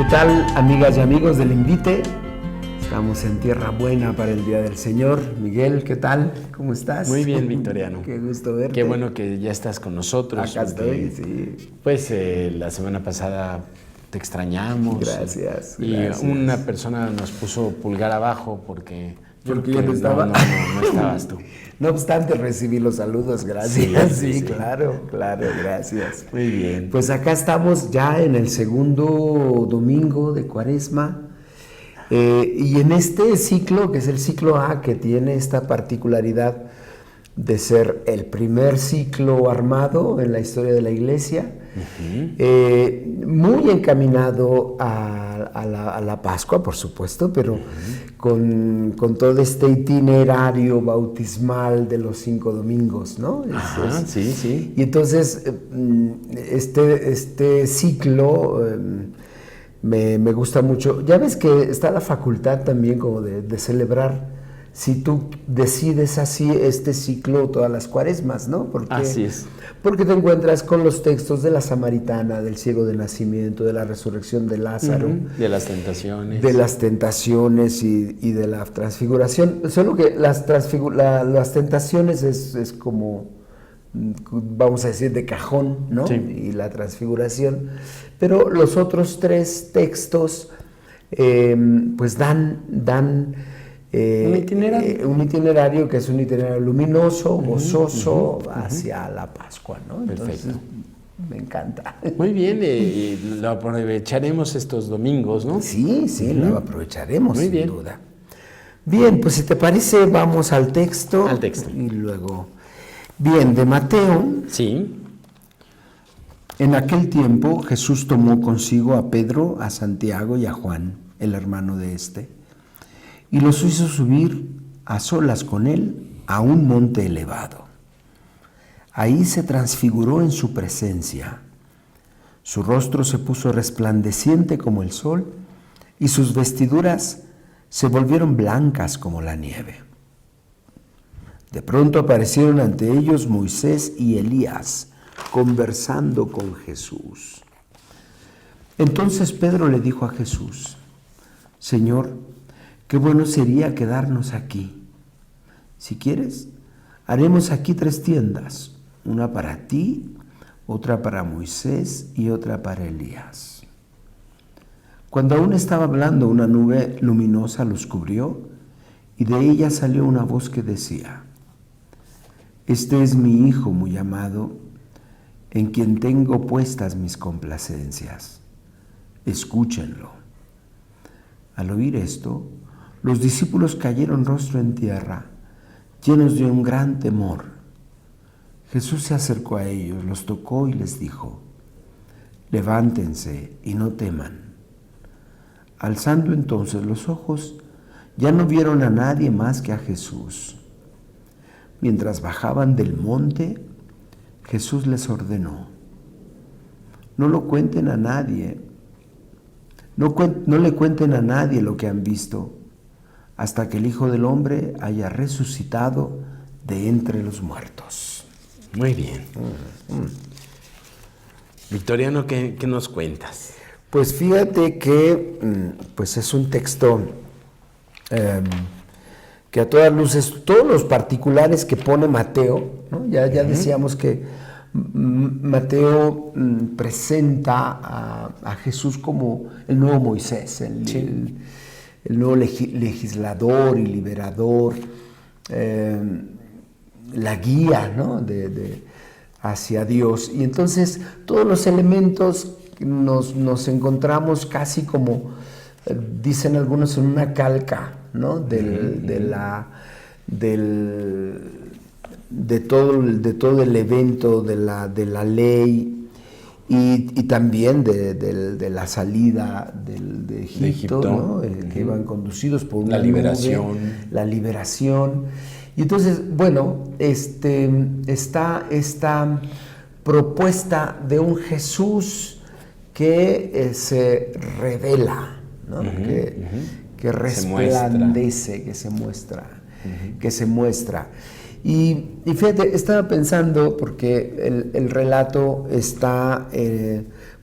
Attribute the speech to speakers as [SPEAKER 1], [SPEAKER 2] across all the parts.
[SPEAKER 1] ¿Qué tal, amigas y amigos del Invite? Estamos en tierra buena para el Día del Señor. Miguel, ¿qué tal? ¿Cómo estás?
[SPEAKER 2] Muy bien, Victoriano.
[SPEAKER 1] Qué gusto verte.
[SPEAKER 2] Qué bueno que ya estás con nosotros.
[SPEAKER 1] Acá estoy, sí.
[SPEAKER 2] Pues la semana pasada te extrañamos.
[SPEAKER 1] Gracias.
[SPEAKER 2] Y una persona nos puso pulgar abajo porque
[SPEAKER 1] yo no estaba.
[SPEAKER 2] No estabas tú.
[SPEAKER 1] No obstante, recibí los saludos, gracias. Sí, claro, gracias.
[SPEAKER 2] Muy bien.
[SPEAKER 1] Pues acá estamos ya en el segundo domingo de Cuaresma. Y en este ciclo, que es el ciclo A, que tiene esta particularidad de ser el primer ciclo armado en la historia de la Iglesia, muy encaminado a la Pascua, por supuesto, pero con todo este itinerario bautismal de los 5 domingos, ¿no?
[SPEAKER 2] Sí.
[SPEAKER 1] Y entonces, este ciclo me gusta mucho. Ya ves que está la facultad también como de celebrar, si tú decides así este ciclo todas las Cuaresmas, ¿no?
[SPEAKER 2] Así es.
[SPEAKER 1] Porque te encuentras con los textos de la Samaritana, del ciego de nacimiento, de la resurrección de Lázaro,
[SPEAKER 2] de las tentaciones.
[SPEAKER 1] De las tentaciones y de la transfiguración. Solo que las tentaciones es como, vamos a decir, de cajón, ¿no?
[SPEAKER 2] Sí.
[SPEAKER 1] Y la transfiguración. Pero los otros 3 textos, pues dan un itinerario que es un itinerario luminoso, gozoso, hacia la Pascua, ¿no? Entonces,
[SPEAKER 2] perfecto.
[SPEAKER 1] Me encanta.
[SPEAKER 2] Muy bien, lo aprovecharemos estos domingos, ¿no?
[SPEAKER 1] Sí, lo aprovecharemos,
[SPEAKER 2] muy bien.
[SPEAKER 1] Sin duda. Bien, pues si te parece, vamos al texto.
[SPEAKER 2] Al texto.
[SPEAKER 1] Y luego, bien, de Mateo.
[SPEAKER 2] Sí.
[SPEAKER 1] En aquel tiempo Jesús tomó consigo a Pedro, a Santiago y a Juan, el hermano de este, y los hizo subir a solas con él a un monte elevado. Ahí se transfiguró en su presencia. Su rostro se puso resplandeciente como el sol y sus vestiduras se volvieron blancas como la nieve. De pronto aparecieron ante ellos Moisés y Elías, conversando con Jesús. Entonces Pedro le dijo a Jesús: Señor, qué bueno sería quedarnos aquí. Si quieres, haremos aquí 3 tiendas, una para ti, otra para Moisés y otra para Elías. Cuando aún estaba hablando, una nube luminosa los cubrió y de ella salió una voz que decía: Este es mi Hijo muy amado, en quien tengo puestas mis complacencias. Escúchenlo. Al oír esto, los discípulos cayeron rostro en tierra, llenos de un gran temor. Jesús se acercó a ellos, los tocó y les dijo: Levántense y no teman. Alzando entonces los ojos, ya no vieron a nadie más que a Jesús. Mientras bajaban del monte, Jesús les ordenó: No lo cuenten a nadie, no le cuenten a nadie lo que han visto, hasta que el Hijo del Hombre haya resucitado de entre los muertos.
[SPEAKER 2] Muy bien. Victoriano, ¿qué nos cuentas?
[SPEAKER 1] Pues fíjate que pues es un texto que a todas luces, todos los particulares que pone Mateo, ¿no? Ya decíamos que Mateo presenta a Jesús como el nuevo Moisés, el nuevo legislador y liberador, la guía, ¿no? hacia Dios. Y entonces todos los elementos nos encontramos casi como, dicen algunos, en una calca, ¿no? de todo el evento de la ley y también de la salida de Egipto, ¿no? Que iban conducidos por una
[SPEAKER 2] liberación.
[SPEAKER 1] La liberación. Y entonces, bueno, está esta propuesta de un Jesús que se revela, ¿no? Que resplandece, que se muestra. Y fíjate, estaba pensando, porque el relato está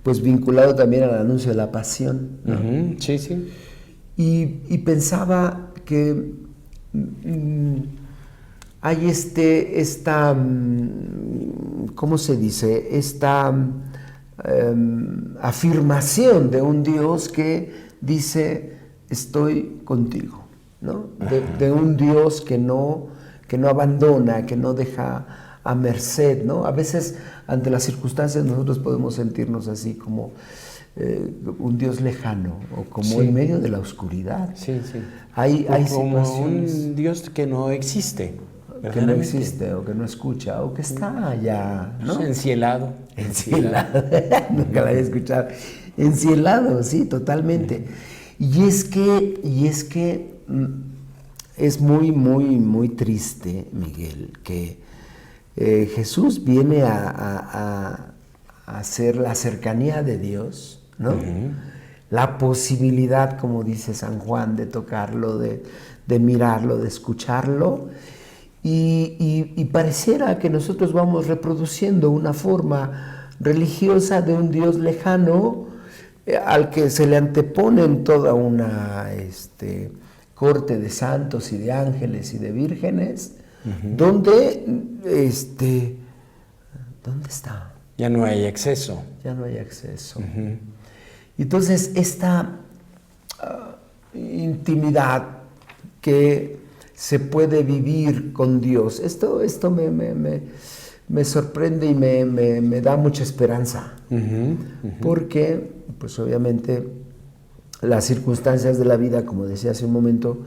[SPEAKER 1] pues vinculado también al anuncio de la pasión, ¿no?
[SPEAKER 2] Sí, sí.
[SPEAKER 1] Y pensaba que hay ¿cómo se dice? Esta afirmación de un Dios que dice, estoy contigo, ¿no? De un Dios que no abandona, que no deja a merced, ¿no? A veces ante las circunstancias nosotros podemos sentirnos así como un Dios lejano o como en medio de la oscuridad.
[SPEAKER 2] Sí, sí.
[SPEAKER 1] Hay
[SPEAKER 2] como
[SPEAKER 1] situaciones
[SPEAKER 2] un Dios que no existe.
[SPEAKER 1] que no existe o que no escucha o que está allá, ¿no?
[SPEAKER 2] Encielado.
[SPEAKER 1] Encielado. Nunca la había escuchado. Encielado, sí, totalmente. Y es que es muy, muy, muy triste, Miguel, que Jesús viene a hacer la cercanía de Dios, ¿no? La posibilidad, como dice San Juan, de tocarlo, de mirarlo, de escucharlo. Y pareciera que nosotros vamos reproduciendo una forma religiosa de un Dios lejano al que se le anteponen toda una corte de santos y de ángeles y de vírgenes, donde ¿dónde está?
[SPEAKER 2] Ya no hay acceso.
[SPEAKER 1] Ya no hay acceso. Entonces, esta intimidad que se puede vivir con Dios, esto me sorprende y me da mucha esperanza, porque, pues obviamente, las circunstancias de la vida, como decía hace un momento,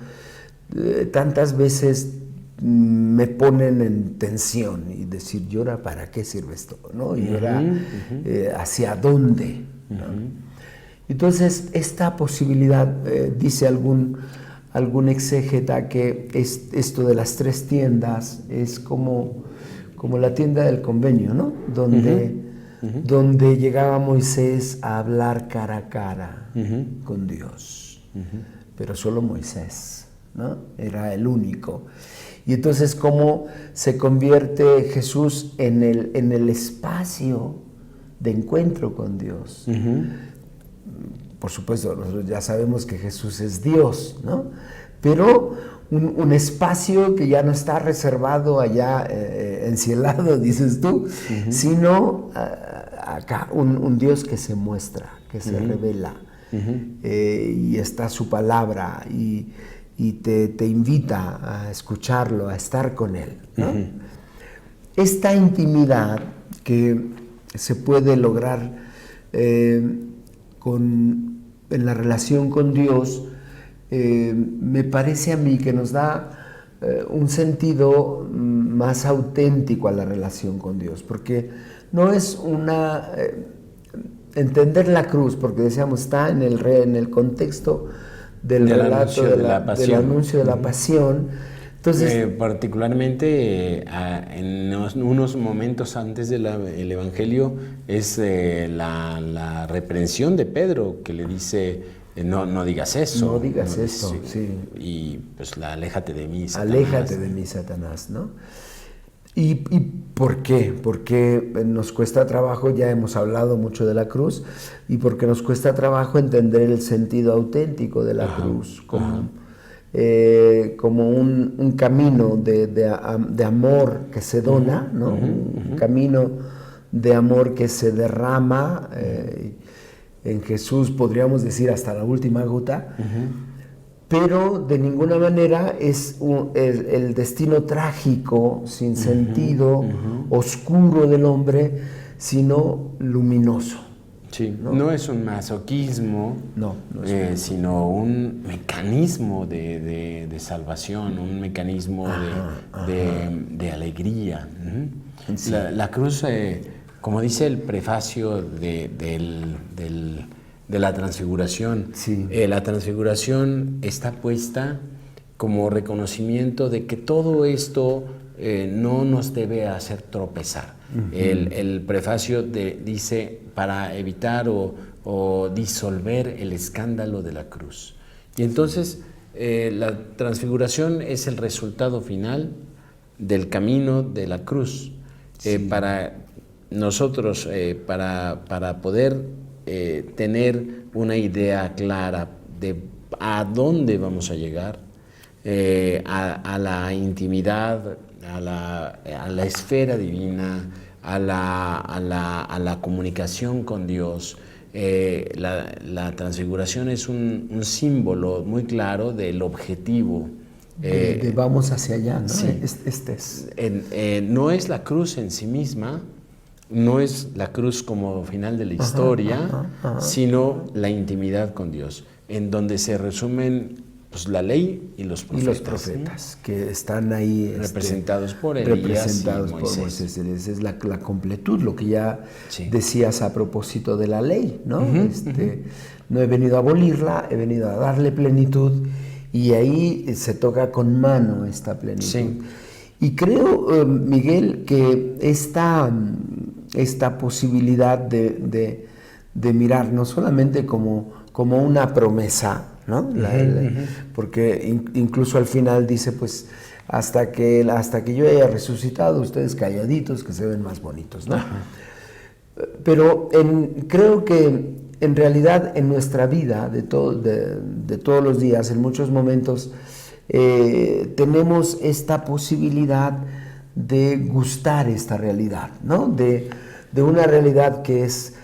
[SPEAKER 1] tantas veces me ponen en tensión y decir, ¿y ahora para qué sirve esto? ¿No? ¿Y ahora hacia dónde? ¿No? Entonces, esta posibilidad, dice algún exégeta, que esto de las 3 tiendas es como la tienda del convenio, ¿no? Donde llegaba Moisés a hablar cara a cara con Dios, pero solo Moisés, ¿no? Era el único. Y entonces, ¿cómo se convierte Jesús en el espacio de encuentro con Dios? Por supuesto, nosotros ya sabemos que Jesús es Dios, ¿no? Pero un espacio que ya no está reservado allá, encielado, dices tú, sino acá, un Dios que se muestra, que se revela, y está su palabra, y te invita a escucharlo, a estar con Él, ¿no? Esta intimidad que se puede lograr en la relación con Dios, me parece a mí que nos da un sentido más auténtico a la relación con Dios, porque no es entender la cruz, porque decíamos, está en el contexto del relato del anuncio de la pasión. Entonces,
[SPEAKER 2] particularmente en unos momentos antes del Evangelio es la reprensión de Pedro, que le dice, no digas eso.
[SPEAKER 1] No digas esto, sí.
[SPEAKER 2] Y pues aléjate de mí, Satanás.
[SPEAKER 1] Aléjate de mí, Satanás, ¿no? ¿Y por qué? Porque nos cuesta trabajo, ya hemos hablado mucho de la cruz, y porque nos cuesta trabajo entender el sentido auténtico de la cruz, como un camino de amor que se dona, ¿no? Un camino de amor que se derrama, en Jesús podríamos decir hasta la última gota, pero de ninguna manera es el destino trágico, sin sentido, oscuro del hombre, sino luminoso.
[SPEAKER 2] Sí, no es un masoquismo, sino un mecanismo de salvación, un mecanismo de alegría. Sí. La cruz, como dice el prefacio de la Transfiguración, la Transfiguración está puesta como reconocimiento de que todo esto no nos debe hacer tropezar. El prefacio dice, para evitar o disolver el escándalo de la cruz. Y entonces la Transfiguración es el resultado final del camino de la cruz. Para nosotros, para poder tener una idea clara de a dónde vamos a llegar, a la intimidad, a la esfera divina, a la comunicación con Dios. La transfiguración es un símbolo muy claro del objetivo.
[SPEAKER 1] De vamos hacia allá, ¿no?
[SPEAKER 2] Sí. No es la cruz en sí misma, no es la cruz como final de la historia, sino la intimidad con Dios, en donde se resumen pues, la ley y los profetas.
[SPEAKER 1] Y los profetas, que están ahí
[SPEAKER 2] representados por Elías
[SPEAKER 1] representados
[SPEAKER 2] y
[SPEAKER 1] por
[SPEAKER 2] Moisés.
[SPEAKER 1] Moisés. Esa es la completud, lo que ya decías a propósito de la ley, ¿no? No he venido a abolirla, he venido a darle plenitud, y ahí se toca con mano esta plenitud.
[SPEAKER 2] Sí.
[SPEAKER 1] Y creo, Miguel, que esta posibilidad de mirar no solamente como una promesa, ¿no? Porque incluso al final dice, pues, hasta que yo haya resucitado, ustedes calladitos, que se ven más bonitos, ¿no? Pero creo que en realidad en nuestra vida, de todos los días, en muchos momentos, tenemos esta posibilidad de gustar esta realidad, ¿no? De una realidad que es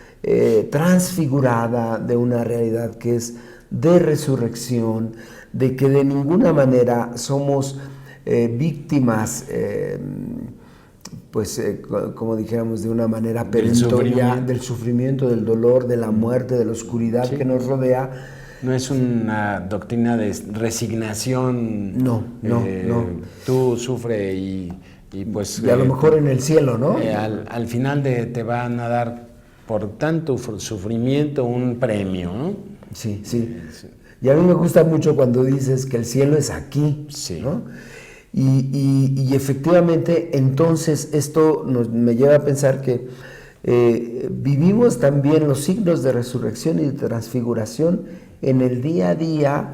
[SPEAKER 1] transfigurada, de una realidad que es de resurrección, de que de ninguna manera somos víctimas, como dijéramos, de una manera perentoria del sufrimiento, del dolor, de la muerte, de la oscuridad que nos rodea.
[SPEAKER 2] No es una doctrina de resignación.
[SPEAKER 1] No.
[SPEAKER 2] Tú sufre y pues...
[SPEAKER 1] Y a lo mejor en el cielo, ¿no?
[SPEAKER 2] Al final te van a dar por tanto sufrimiento un premio, ¿no?
[SPEAKER 1] Sí. Y a mí me gusta mucho cuando dices que el cielo es aquí, ¿no? Y efectivamente, entonces esto me lleva a pensar que vivimos también los signos de resurrección y de transfiguración en el día a día,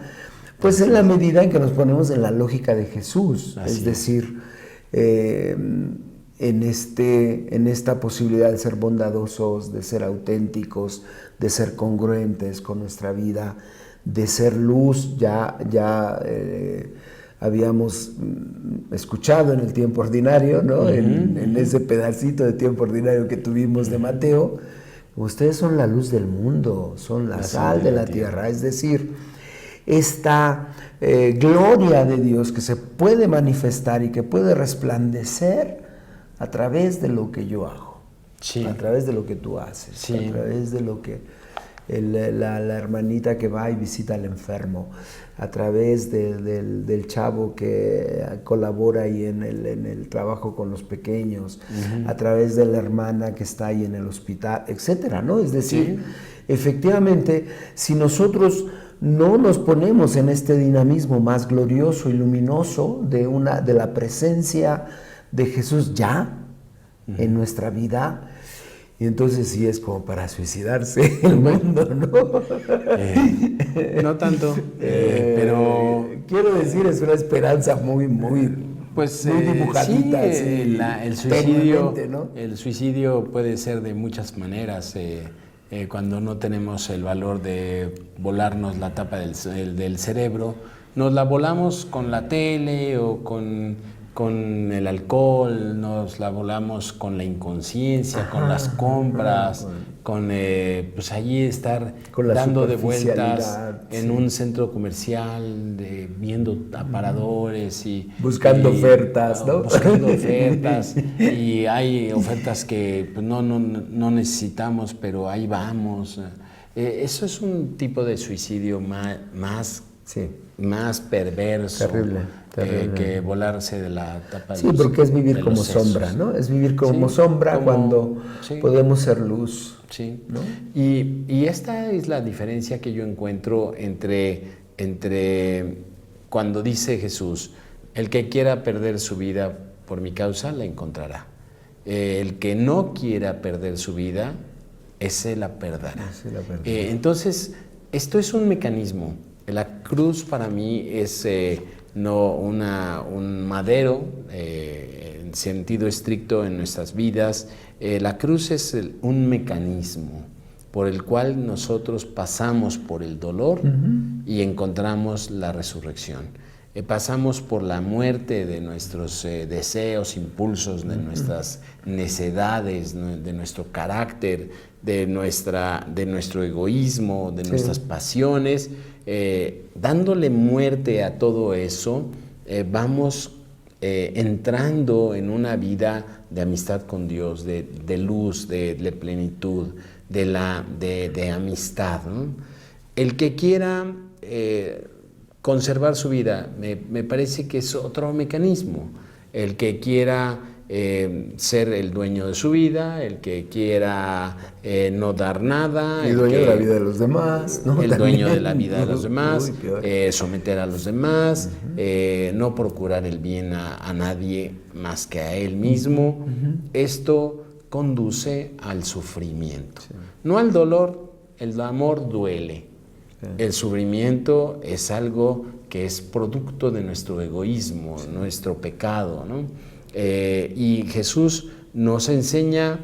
[SPEAKER 1] pues en la medida en que nos ponemos en la lógica de Jesús, es decir, en esta posibilidad de ser bondadosos, de ser auténticos, de ser congruentes con nuestra vida, de ser luz. Ya habíamos escuchado en el tiempo ordinario, ¿no? En ese pedacito de tiempo ordinario que tuvimos de Mateo, ustedes son la luz del mundo, son la sal de la tierra. Es decir, esta gloria de Dios que se puede manifestar y que puede resplandecer a través de lo que yo hago, a través de lo que tú haces, a través de lo que la hermanita que va y visita al enfermo, a través del chavo que colabora ahí en el trabajo con los pequeños, a través de la hermana que está ahí en el hospital, etcétera, ¿no? Es decir, efectivamente, si nosotros no nos ponemos en este dinamismo más glorioso y luminoso de la presencia de Jesús en nuestra vida, y entonces sí es como para suicidarse el mundo, ¿no?
[SPEAKER 2] No tanto, pero...
[SPEAKER 1] Quiero decir, es una esperanza muy dibujadita.
[SPEAKER 2] El suicidio, ¿no? El suicidio puede ser de muchas maneras. Cuando no tenemos el valor de volarnos la tapa del cerebro, nos la volamos con la tele o con el alcohol, nos la volamos con la inconsciencia, con las compras, con pues allí estar dando de vueltas en un centro comercial, viendo aparadores y
[SPEAKER 1] buscando ofertas, ¿no?
[SPEAKER 2] Buscando ofertas y hay ofertas que pues, no necesitamos, pero ahí vamos. Eso es un tipo de suicidio más perverso. Terrible. Que volarse de la tapa.
[SPEAKER 1] Sí, porque es vivir como sombra, ¿no? Es vivir como sombra cuando podemos ser luz.
[SPEAKER 2] Sí. ¿No? Y esta es la diferencia que yo encuentro entre cuando dice Jesús, el que quiera perder su vida por mi causa, la encontrará. El que no quiera perder su vida, ese la perderá. Entonces, esto es un mecanismo. La cruz para mí es no un madero en sentido estricto en nuestras vidas. La cruz es un mecanismo por el cual nosotros pasamos por el dolor y encontramos la resurrección. Pasamos por la muerte de nuestros deseos, impulsos, de nuestras necedades, de nuestro carácter, de nuestro egoísmo, de nuestras pasiones. Dándole muerte a todo eso, vamos entrando en una vida de amistad con Dios, de luz, de plenitud, de amistad, ¿no? El que quiera conservar su vida, me parece que es otro mecanismo. El que quiera ser el dueño de su vida, el que quiera no dar nada.
[SPEAKER 1] El dueño de la vida de los demás, ¿no?
[SPEAKER 2] El dueño de la vida de los demás,
[SPEAKER 1] Uy,
[SPEAKER 2] someter a los demás, no procurar el bien a nadie más que a él mismo. Esto conduce al sufrimiento, no al dolor. El amor duele. El sufrimiento es algo que es producto de nuestro egoísmo, nuestro pecado, ¿no? Y Jesús nos enseña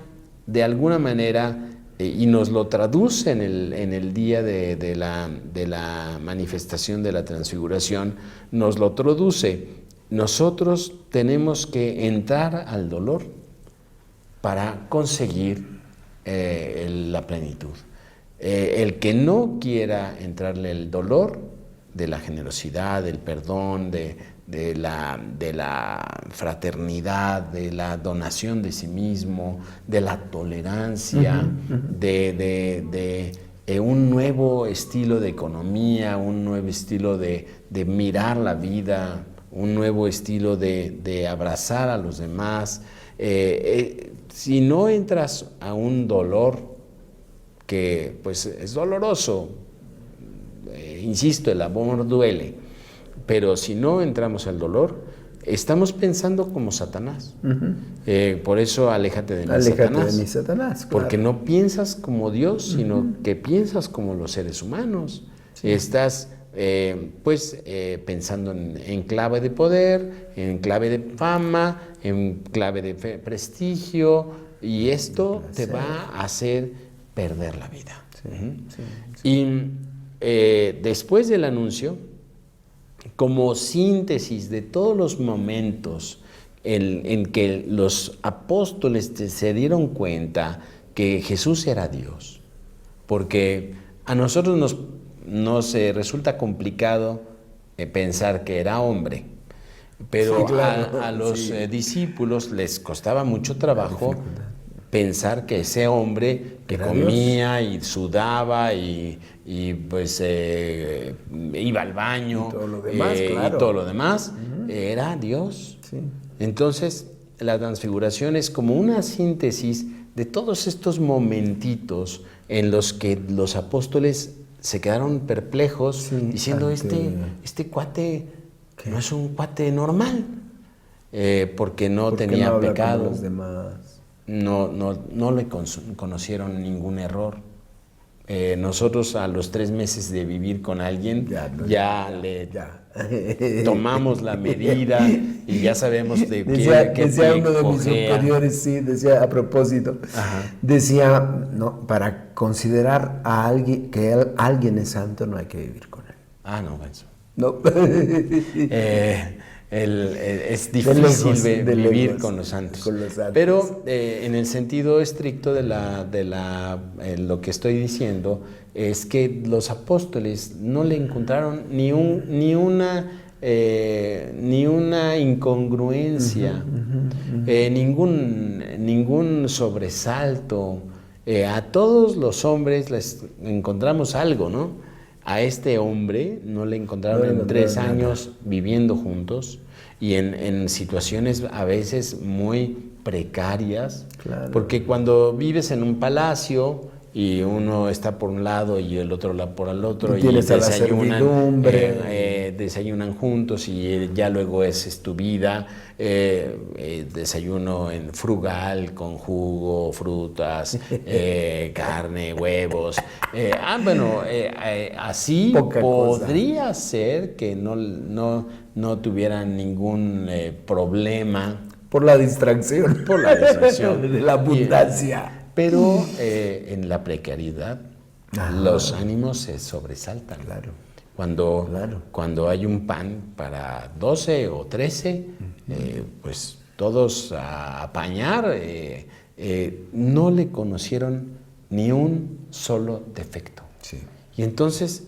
[SPEAKER 2] de alguna manera y nos lo traduce en el día de la manifestación de la transfiguración, nos lo traduce. Nosotros tenemos que entrar al dolor para conseguir la plenitud. El que no quiera entrarle el dolor de la generosidad, del perdón, de la fraternidad, de la donación de sí mismo, de la tolerancia, de un nuevo estilo de economía, un nuevo estilo de mirar la vida, un nuevo estilo de abrazar a los demás. Si no entras a un dolor que pues es doloroso, insisto, el amor duele, pero si no entramos al dolor, estamos pensando como Satanás. Por eso aléjate de mí, Satanás. Claro. Porque no piensas como Dios, sino que piensas como los seres humanos. Estás pensando en clave de poder, en clave de fama, en clave de prestigio, y esto te va a hacer perder la vida. Y después del anuncio, como síntesis de todos los momentos en que los apóstoles se dieron cuenta que Jesús era Dios, porque a nosotros nos resulta complicado pensar que era hombre, pero a los discípulos les costaba mucho trabajo pensar que ese hombre que comía Dios, y sudaba y pues iba al baño y todo lo demás, era Dios. Entonces la transfiguración es como una síntesis de todos estos momentitos en los que los apóstoles se quedaron perplejos diciendo este cuate no es un cuate normal, porque no tenía pecado. No le conocieron ningún error. Nosotros a los 3 meses de vivir con alguien tomamos la medida y ya sabemos de qué
[SPEAKER 1] decía uno de mis superiores, decía a propósito, decía, no, para considerar a alguien que alguien es santo no hay que vivir con él.
[SPEAKER 2] No, eso.
[SPEAKER 1] No.
[SPEAKER 2] Es difícil vivir con los santos. Pero en el sentido estricto de lo que estoy diciendo, es que los apóstoles no le encontraron ni una incongruencia, ningún sobresalto. A todos los hombres les encontramos algo, ¿no? A este hombre no le encontraron en 3 años viviendo juntos y en situaciones a veces muy precarias, porque cuando vives en un palacio y uno está por un lado y el otro por el otro y desayunan juntos y ya luego es tu vida, desayuno en frugal con jugo, frutas, carne, huevos, así podría ser que no tuvieran ningún problema
[SPEAKER 1] por la distracción
[SPEAKER 2] de
[SPEAKER 1] la abundancia.
[SPEAKER 2] pero en la precariedad los ánimos se sobresaltan.
[SPEAKER 1] Claro.
[SPEAKER 2] Cuando hay un pan para 12 o 13, pues todos a apañar, no le conocieron ni un solo defecto.
[SPEAKER 1] Sí.
[SPEAKER 2] Y entonces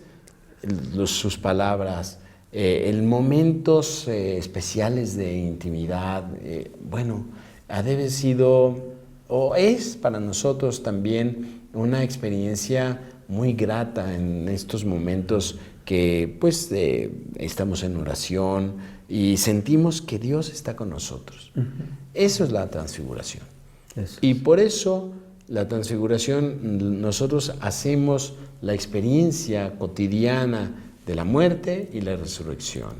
[SPEAKER 2] sus palabras, en momentos especiales de intimidad, bueno, ha de haber sido, o es para nosotros también, una experiencia muy grata en estos momentos que pues estamos en oración y sentimos que Dios está con nosotros. Eso es la transfiguración. Y por eso la transfiguración, nosotros hacemos la experiencia cotidiana de la muerte y la resurrección,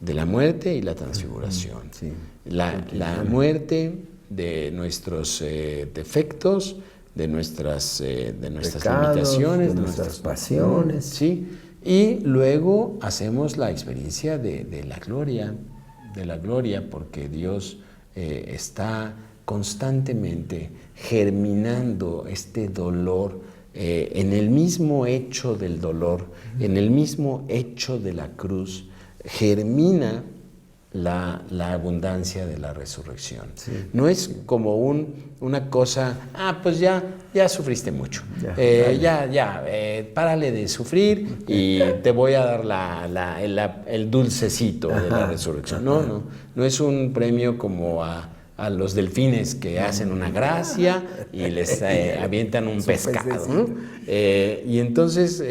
[SPEAKER 2] de la muerte y la transfiguración.
[SPEAKER 1] Sí.
[SPEAKER 2] La muerte de nuestros defectos, de nuestras
[SPEAKER 1] pecados,
[SPEAKER 2] limitaciones,
[SPEAKER 1] de nuestras pasiones.
[SPEAKER 2] Sí. Y luego hacemos la experiencia de la gloria, porque Dios está constantemente germinando este dolor en el mismo hecho del dolor, en el mismo hecho de la cruz, germina la abundancia de la resurrección. Sí. No es como una cosa, pues ya sufriste mucho, párale de sufrir y te voy a dar el dulcecito de la resurrección. No es un premio como a los delfines que hacen una gracia y les avientan un pescado, ¿no? Y entonces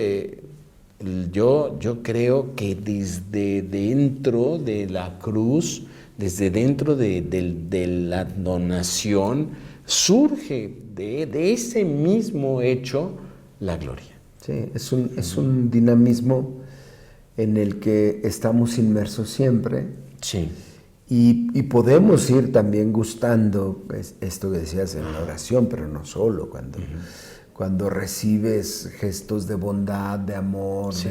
[SPEAKER 2] yo creo que desde dentro de la cruz, desde dentro de la donación, surge de ese mismo hecho la gloria.
[SPEAKER 1] Sí, es un dinamismo en el que estamos inmersos siempre.
[SPEAKER 2] Sí.
[SPEAKER 1] Y podemos ir también gustando esto que decías en la oración, pero no solo, cuando recibes gestos de bondad, de amor, sí,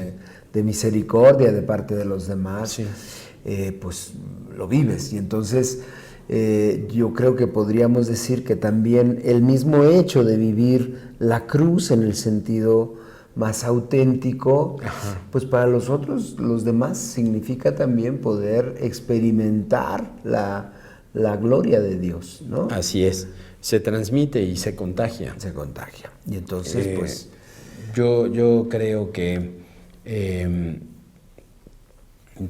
[SPEAKER 1] de misericordia de parte de los demás, sí, pues lo vives. Y entonces yo creo que podríamos decir que también el mismo hecho de vivir la cruz en el sentido más auténtico, pues para los otros, los demás, significa también poder experimentar la gloria de Dios, ¿no?
[SPEAKER 2] Así es, se transmite y se contagia.
[SPEAKER 1] Se contagia. Y entonces, pues...
[SPEAKER 2] Yo creo que en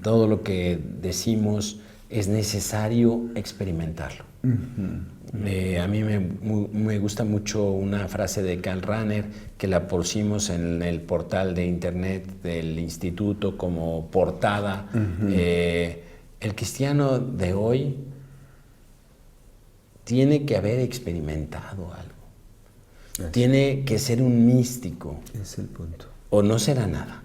[SPEAKER 2] todo lo que decimos es necesario experimentarlo. A mí me gusta mucho una frase de Karl Rahner que la pusimos en el portal de internet del instituto como portada. El cristiano de hoy tiene que haber experimentado algo. Tiene que ser un místico.
[SPEAKER 1] Es el punto.
[SPEAKER 2] O no será nada.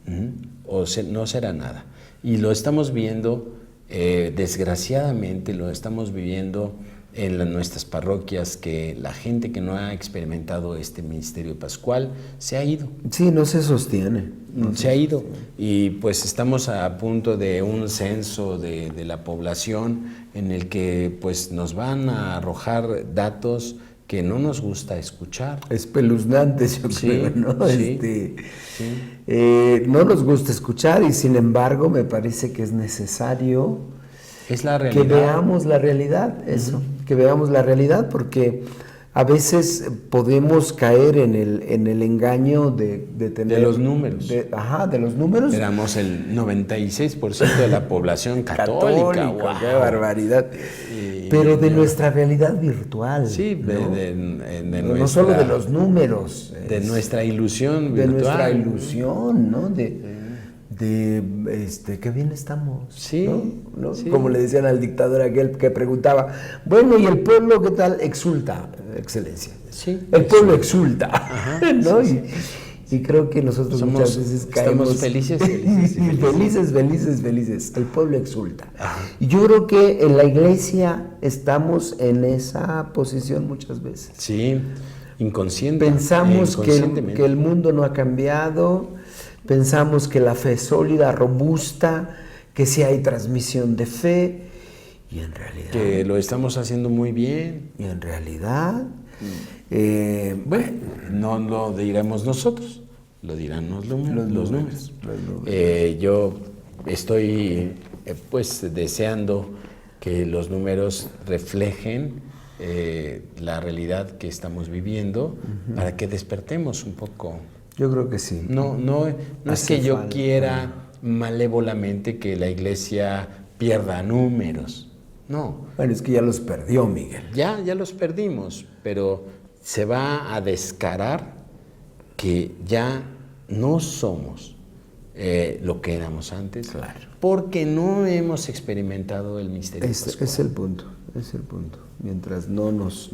[SPEAKER 2] No será nada. Y lo estamos viendo, desgraciadamente, lo estamos viviendo en nuestras parroquias, que la gente que no ha experimentado este ministerio pascual se ha ido.
[SPEAKER 1] Sí, no se sostiene.
[SPEAKER 2] Se ha ido. Y pues estamos a punto de un censo de la población en el que pues nos van a arrojar datos que no nos gusta escuchar.
[SPEAKER 1] Espeluznantes, yo creo, ¿no?
[SPEAKER 2] Sí,
[SPEAKER 1] no nos gusta escuchar y sin embargo me parece que es necesario
[SPEAKER 2] es la realidad.
[SPEAKER 1] Que veamos la realidad, que veamos la realidad, porque a veces podemos caer en el engaño de tener...
[SPEAKER 2] De los números.
[SPEAKER 1] De los números.
[SPEAKER 2] Éramos el 96% de la población católica.
[SPEAKER 1] ¡Wow! ¡Qué barbaridad! Pero de nuestra realidad virtual.
[SPEAKER 2] Sí,
[SPEAKER 1] ¿no? No solo de los números.
[SPEAKER 2] De nuestra ilusión virtual.
[SPEAKER 1] De nuestra ilusión, ¿no? qué bien estamos,
[SPEAKER 2] sí,
[SPEAKER 1] ¿no?
[SPEAKER 2] Sí.
[SPEAKER 1] Como le decían al dictador aquel que preguntaba, bueno, ¿y el pueblo qué tal? Exulta, excelencia.
[SPEAKER 2] Sí,
[SPEAKER 1] el pueblo exulta.
[SPEAKER 2] Ajá,
[SPEAKER 1] ¿no?
[SPEAKER 2] Sí.
[SPEAKER 1] Y creo que nosotros muchas veces caemos...
[SPEAKER 2] Estamos felices.
[SPEAKER 1] Felices. El pueblo exulta.
[SPEAKER 2] Ajá.
[SPEAKER 1] Y yo creo que en la iglesia estamos en esa posición muchas veces.
[SPEAKER 2] Sí, inconsciente.
[SPEAKER 1] Pensamos que el mundo no ha cambiado, pensamos que la fe es sólida, robusta, que sí hay transmisión de fe, y en realidad...
[SPEAKER 2] Que lo estamos haciendo muy bien.
[SPEAKER 1] Y en realidad...
[SPEAKER 2] Bueno, no lo diremos nosotros, lo dirán los números. Yo estoy pues deseando que los números reflejen la realidad que estamos viviendo para que despertemos un poco.
[SPEAKER 1] Yo creo que sí.
[SPEAKER 2] No es que yo quiera malévolamente que la iglesia pierda números. No.
[SPEAKER 1] Bueno, es que ya los perdió, Miguel.
[SPEAKER 2] Ya los perdimos, pero se va a descarar que ya no somos lo que éramos antes,
[SPEAKER 1] claro,
[SPEAKER 2] porque no hemos experimentado el misterio pascual.
[SPEAKER 1] Es el punto. Mientras no nos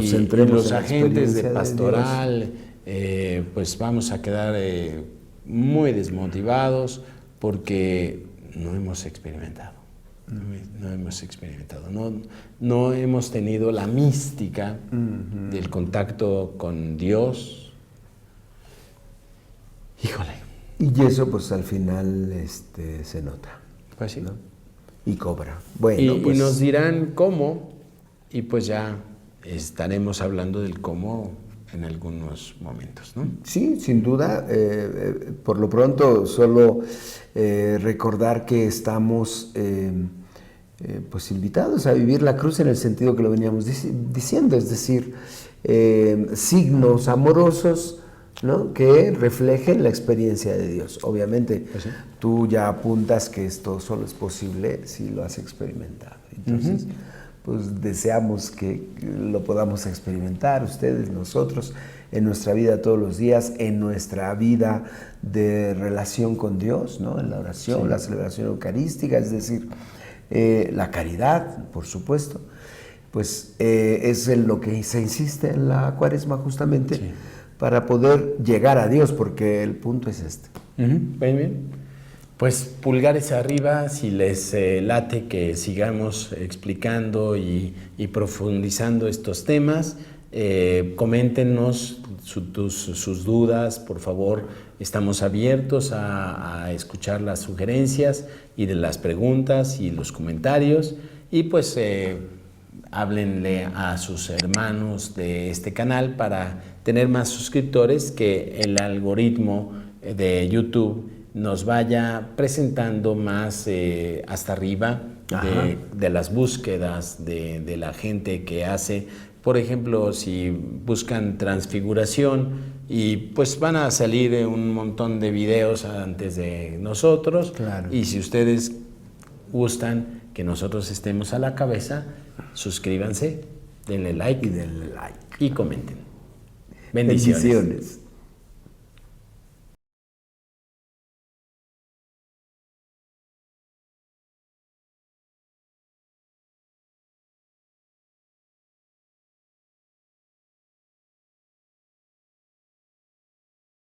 [SPEAKER 1] centremos
[SPEAKER 2] y los
[SPEAKER 1] en la
[SPEAKER 2] agentes de
[SPEAKER 1] experiencia
[SPEAKER 2] pastoral, pues vamos a quedar muy desmotivados porque no hemos experimentado. No hemos tenido la mística del contacto con Dios. Híjole.
[SPEAKER 1] Y eso pues al final se nota.
[SPEAKER 2] Pues sí.
[SPEAKER 1] ¿No? Y cobra. Bueno,
[SPEAKER 2] y nos dirán cómo, y pues ya estaremos hablando del cómo en algunos momentos, ¿no?
[SPEAKER 1] Sí, sin duda. Por lo pronto, solo recordar que estamos pues invitados a vivir la cruz en el sentido que lo veníamos diciendo, es decir, signos amorosos, ¿no?, que reflejen la experiencia de Dios. Obviamente, pues sí, tú ya apuntas que esto solo es posible si lo has experimentado. Entonces, pues deseamos que lo podamos experimentar, ustedes, nosotros, en nuestra vida todos los días, en nuestra vida de relación con Dios, ¿no?, en la oración, sí, la celebración eucarística, es decir, la caridad, por supuesto. Pues es en lo que se insiste en la Cuaresma justamente, sí, para poder llegar a Dios, porque el punto es este.
[SPEAKER 2] Bien. Pues pulgares arriba si les late que sigamos explicando y profundizando estos temas. Coméntenos sus dudas, por favor. Estamos abiertos a escuchar las sugerencias y de las preguntas y los comentarios. Y pues háblenle a sus hermanos de este canal para tener más suscriptores, que el algoritmo de YouTube nos vaya presentando más hasta arriba de las búsquedas de la gente que hace. Por ejemplo, si buscan transfiguración, y pues van a salir un montón de videos antes de nosotros. Claro. Y si ustedes gustan que nosotros estemos a la cabeza, suscríbanse, denle like y comenten. Bendiciones.